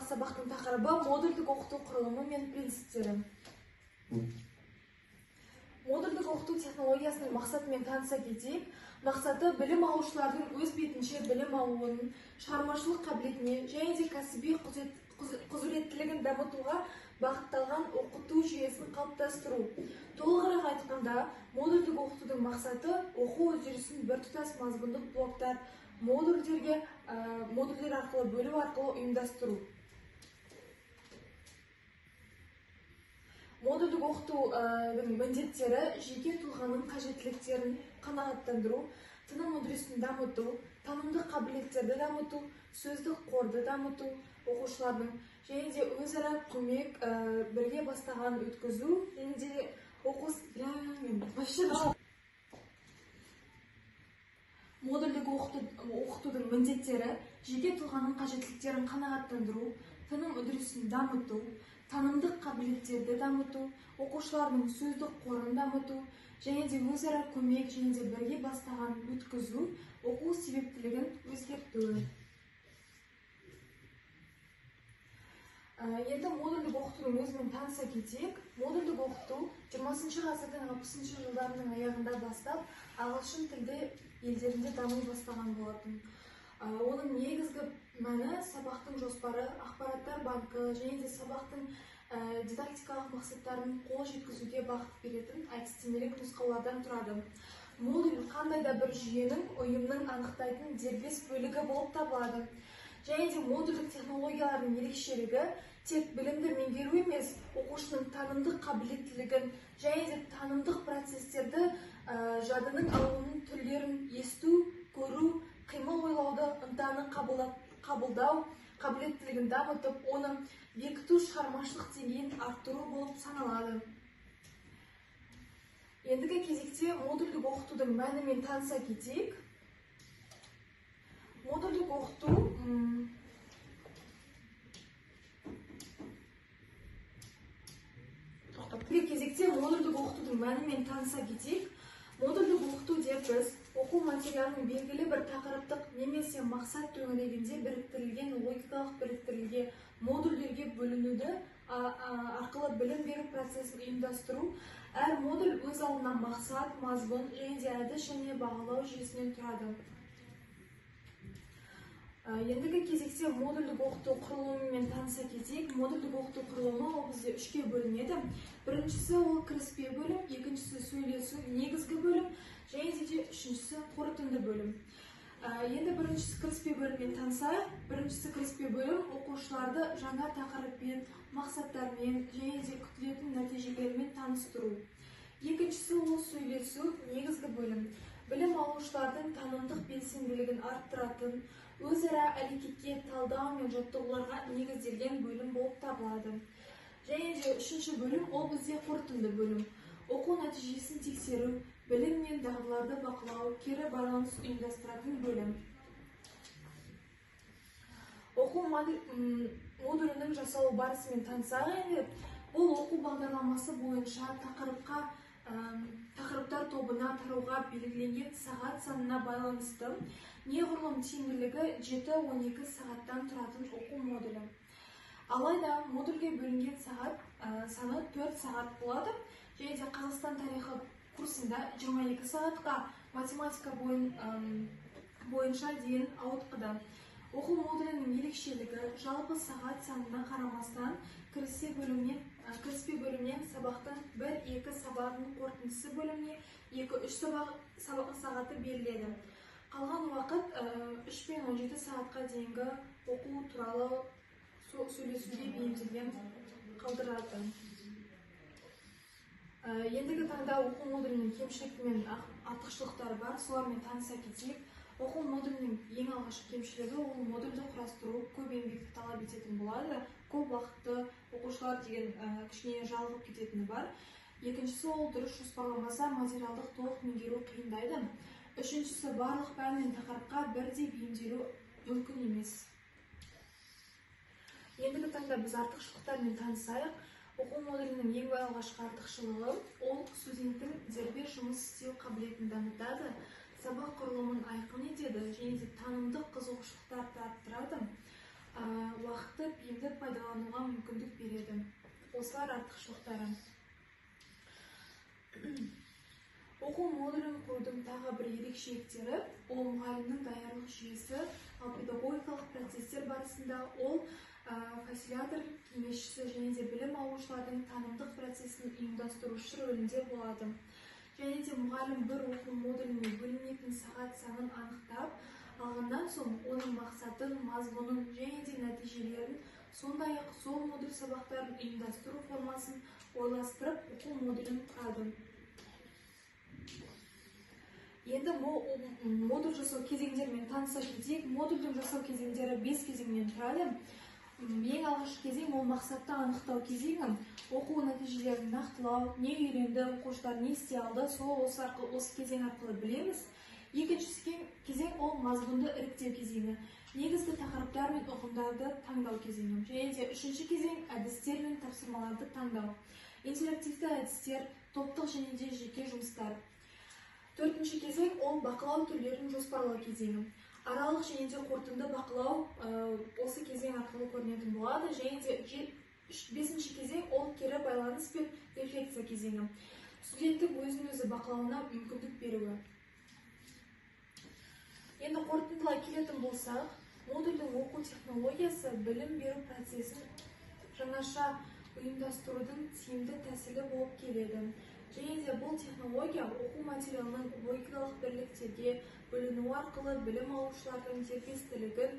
сабақтың тақырыбы модульдік оқыту құрылымы мен принциптері. Модульдік оқыту технологиясының мақсатымен таныса кетейік. Мақсаты білім алушылардың өз бетінше білім алуының, шығармашылық қабілетіне және де кәсіби құзыреттілігін дамытуға бағытталған оқыту жүйесін қалыптастыру. Толығырақ айтқанда, модульдік оқытудың мақсаты оқу үдерісін біртұтас мазмұндық блоктар, модульдер арқылы бөлу арқылы ұйымдастыру. Модульдік оқытудың міндеттері жеке тұлғаның қажеттіліктерін қанағаттандыру, таным үдерісін дамыту, танымдық қабілеттерді дамыту, сөздік қорды дамыту, оқушылардың және де өзара көмек, бірге бастаған өткізу, және де модульдік оқытудың міндеттері жеке тұлғаның қажеттіліктерін қанағаттандыру, таным үдерісін дамыту, танымдық қабілеттерді дамыту, оқушылардың сөздік қорын дамыту, және де өзара көмек және де бірге бастаған өткізу, оқу себептілігін өзгерту. Енді модульдік оқытудың өзімен таныса кетейік. Модульдік оқыту 20 ғасырдың 60 жылдарының аяғында бастап, ағылшын тілді елдерінде дами бастаған болатын. Оның негізгі мәні сабақтың жоспары, ақпараттар банкі және де сабақтың дидактикалық мақсаттарын қол жеткізуге бағыт беретін әдістемелік нұсқаулардан тұрады. Модуль қандай да бір жүйенің, ұйымның анықтайтын дербес бөлігі болып табылады. Және де модульдік технологиялардың ерекшелігі тек білімді меңгеру емес, оқушының танымдық қабілеттілігін және де танымдық процестерді, жадының алуының түрлерін есту, көру, қимыл ойлауды, ынтаны қабылдау қабілеттілігін дамытып, оны бекіту шығармашылық деңгейін арттыру болып саналады. Ендігі кезекте модульдік оқытудың мәнімен таныса кетейік. Модульдік оқыту модульдік оқытудың мәнімен таныса кетейік. Модульдік оқыту деп біз оқу материалының белгілі бір тақырыптық немесе мақсат төңірегінде біріктірілген логикалық біріктірілген модульдерге бөлінуді арқылы білім беру процесін ұйымдастыру. Әр модуль өз алдына мақсат, мазмұн және де әдіс және бағалау жүйесінен тұрады. Ендігі кезекте модульдік оқыту құрылымымен таныса кетейік. Модульдік оқыту құрылымы ол бізде үшке бөлінеді. Біріншісі ол кіріспе бөлім, екіншісі сөйлесу негізгі бөлім, және де үшіншісі қорытынды бөлім. Енді біріншісі кіріспе бөліммен танысайық. Біріншісі кіріспе бөлім оқушыларды жаңа тақырыппен, мақсаттармен және де күтілетін нәтижелермен таныстыру. Екіншісі ол сөйлесу негізгі бөлім. Білім алушылардың танымдық белсенділігін арттыратын, өзара әрекетке, талдау мен жаттығуларға негізделген бөлім болып табылады. Және де үшінші бөлім ол бізде қорытынды бөлім. Оқу нәтижесін тексеру, білім мен дағдыларды бақылау, кері байланыс ұйымдастыратын бөлім. Оқу модулінің жасалу барысымен танысайық. Бұл оқу бағдарламасы бойынша тақырыптар тобына таруға белгіленген сағат санына байланысты неғұрлым тиімділігі 7-12 сағаттан тұратын оқу модулі. Алайда модульге бөлінген сағат саны 4 сағат болады. Және де Қазақстан тарихы курсында 22 сағатқа математика бойынша дейін ауытқыды. Оқу модулінің ерекшелігі жалпы сағат санына қарамастан кіріспе бөлімнен сабақтың 1-2 сабағының қорытындысы бөліміне 2-3 сағаты беріледі. Қалған уақыт 3 пен 17 сағатқа дейінгі оқу туралы сөйлесуге бейімделген қалдырады. Ендігі таңда оқу модулінің кемшіліктері мен артықшылықтары бар, солармен таныса кетейік. Оқу модулінің ең алғашқы кемшілігі ол модульді құрастыру көп еңбекті талап ететін болады. Көп уақытты оқушылар деген кішкене жалығып кететіні бар. Екіншісі ол дұрыс жоспарламаса материалдық толық меңгеру қиындайды. Үшіншісі барлық пән мен тақырыпқа бірдей бейімделу мүмкін емес. Ендігі таңда біз артықшылықтармен танысайық. Оқу модулінің ең алғашқы артықшылығы ол студенттің дербес жұмыс істеу қабілетін дамытады, сабақ құрылымын айқын етеді және де танымдық қызығушылықтарды арттырады. уақытты тиімді пайдалануға мүмкіндік береді. Осылар артықшылықтары. Оқу модулін құрудың тағы бір ерекшеліктері ол мұғалімнің даярлық жүйесі, ал педагогикалық процестер барысында ол фасилитатор, кеңесшісі және де білім алушылардың танымдық процесін ұйымдастырушы рөлінде болады. Және де мұғалім бір оқу модуліне бөлінетін сағат санын анықтап, алғаннан соң оның мақсатын, мазмұнын және де нәтижелерін, сондай-ақ сол модуль сабақтарын ұйымдастыру формасын ойластырып оқу модулін құрады. Енді модуль жасау кезеңдерімен таныса кетейік. Модульдің жасау кезеңдері 5 кезеңнен тұрады. Ең алғашқы кезең ол мақсатты анықтау кезеңі. Оқу нәтижелерін нақтылау, не үйренді, оқушылар не істей алды, осы кезең арқылы білеміз. Екінші кезең ол мазмұнды іріктеу кезеңі. Негізгі тақырыптар мен ұғымдарды таңдау кезеңі. Және де үшінші кезең әдістер мен тапсырмаларды таңдау. Интерактивті әдістер, топтық және де жеке жұмыстар. Төртінші кезең ол бақылау түрлерін жоспарлау кезеңі. Аралық және де қорытынды бақылау осы кезең арқылы көрінетін болады. Және де бесінші кезең ол кері байланыс пен рефлексия кезеңі. Студенттің өзін-өзі бақылауына мүмкіндік беруі. Енді қорытындылай келетін болсақ, модульдің оқу технологиясы білім беру процесін жаңаша ұйымдастырудың тиімді тәсілі болып келеді. Және де бұл технология оқу материалының логикалық бірліктерге бөлінуі арқылы білім алушылардың дербестілігін,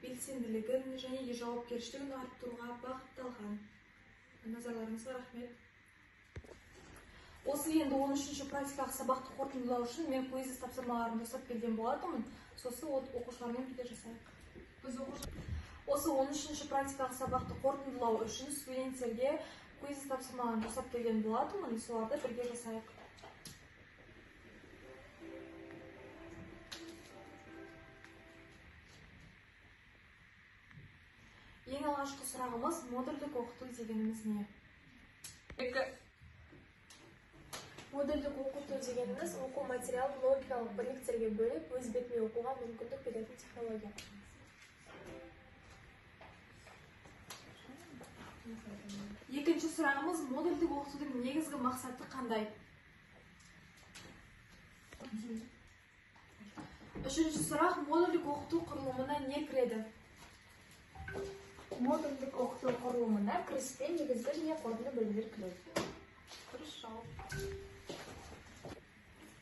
белсенділігін және де жауапкершілігін арттыруға бағытталған. Назарларыңызға рахмет. Осы енді 13-ші практикалық сабақты қорытындылау үшін мен квиз тапсырмаларын жасап келген болатынмын. Сосын оқушылармен бірге жасайық. Осы 13-ші практикалық сабақты қорытындылау үшін студенттерге квиз тапсырмаларын жасап келген болатынмын. Соларды бірге жасайық. Ең алғашқы сұрағымыз модульдік оқыту дегеніміз не? Модульдік оқыту дегеніміз оқу материалын логикалық бірліктерге бөліп, өз бетімен оқуға мүмкіндік беретін технология. Екінші сұрағымыз модульдік оқытудың негізгі мақсаты қандай? Үшінші сұрақ модульдік оқыту құрылымына не кіреді? Модульдік оқыту құрылымына кіріспе, негізгі және қорытынды бөлімдер кіреді. Хорошо.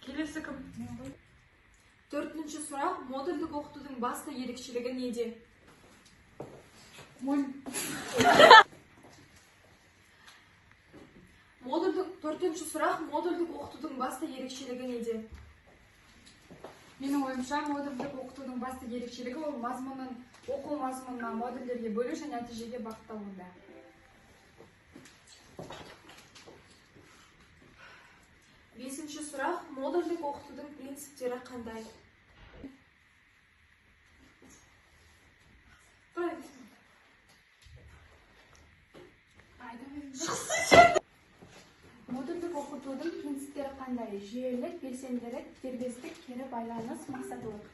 Келесі кім? Төртінші сұрақ модульдік оқытудың басты ерекшелігі неде? Төртінші сұрақ модульдік оқытудың басты ерекшелігі неде? Менің ойымша, модульдік оқытудың басты ерекшелігі ол оқу мазмұнына модульдерге бөлу және нәтижеге бағытталуда. Бесінші сұрақ модульдік оқытудың принциптері қандай? Модульдік оқытудың принциптері қандай? Жүйелік, белсенділік, дербестік, кері байланыс, мақсаттылық.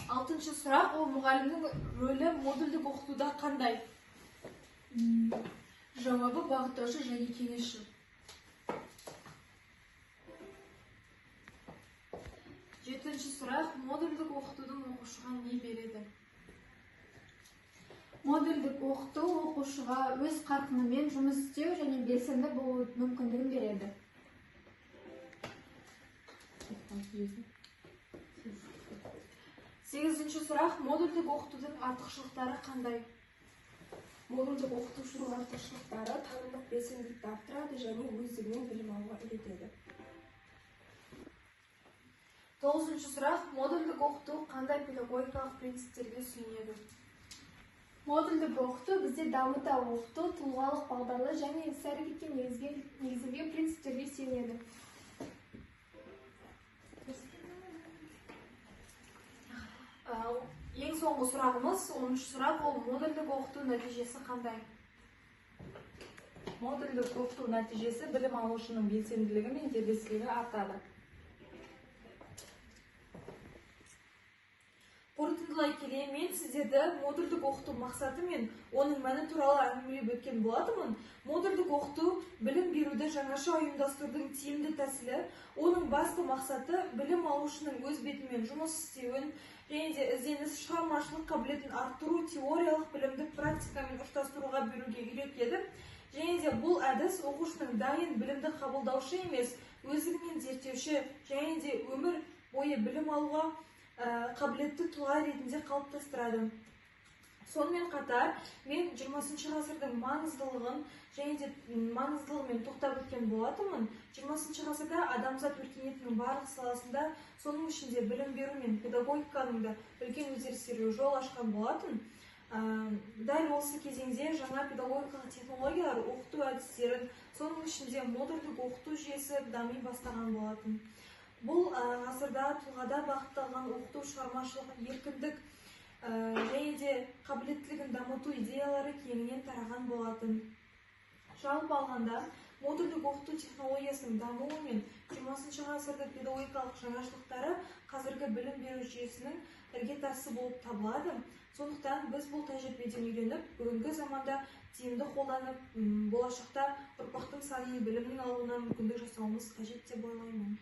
Алтыншы сұрақ ол мұғалімнің рөлі модульдік оқытуда қандай? Жауабы бағыттаушы және кеңесші. Жетінші сұрақ модульдік оқытудың оқушыға не береді? Модульдік оқыту оқушыға өз қарқынымен жұмыс істеу және белсенді болу мүмкіндігін береді. Сегізінші сұрақ модульдік оқытудың артықшылықтары қандай? Модульдік оқытушының артықшылықтары танымдық белсенділікті арттырады және өздігінен білім алуға үйретеді. Тоғызыншы сұрақ модульдік оқыту қандай педагогикалық принциптерге сүйенеді? Модульдік оқыту бізде дамыта оқыту, тұлғалық бағдарлы және іс-әрекетке негізделген принциптерге сүйенеді. Ең соңғы сұрағымыз, 10-шы сұрақ, ол модульдік оқыту нәтижесі қандай? Модульдік оқыту нәтижесі білім алушының белсенділігі мен дербестілігі артады. қорытындылай келе, мен сіздерді модульдік оқыту мақсаты мен оның мәні туралы әңгімелеп өткен болатынмын. Модульдік оқыту білім беруді жаңаша ұйымдастырудың тиімді тәсілі. Оның басты мақсаты білім алушының өз бетімен жұмыс істеуін және де ізденіс шығармашылық қабілетін арттыру, теориялық білімді практикамен ұштастыруға беруге үйретеді. Және де бұл әдіс оқушының дайын білімді қабылдаушы емес, өздігінен зерттеуші және де өмір бойы білім алуға қабілетті тұлға ретінде қалыптастырады. Сонымен қатар, мен 20 ғасырдың маңыздылығын маңыздылығымен тоқтап өткен болатынмын. 20 ғасырда адамзат өркениетінің барлық саласында, соның ішінде білім беру мен педагогиканың да үлкен өзгерістерге жол ашқан болатын. Дәл осы кезеңде жаңа педагогикалық технологиялар оқыту әдістерін, соның ішінде модульдік оқыту жүйесі дами бастаған болатын. Бұл ғасырда тұлғада бағытталған оқыту шығармашылық еркіндік және де қабілеттілігін дамыту идеялары кеңінен тараған болатын. Жалпы алғанда, модульдік оқыту технологиясының дамуы мен 20 ғасырда педагогикалық жаңашылықтары қазіргі білім беру жүйесінің іргетасы болып табылады. Сондықтан біз бұл тәжірибеден үйреніп, бүгінгі заманда тиімді қолданып, болашақта ұрпақтың сани білімнің алуына мүмкіндік жасауымыз қажет деп ойлаймын.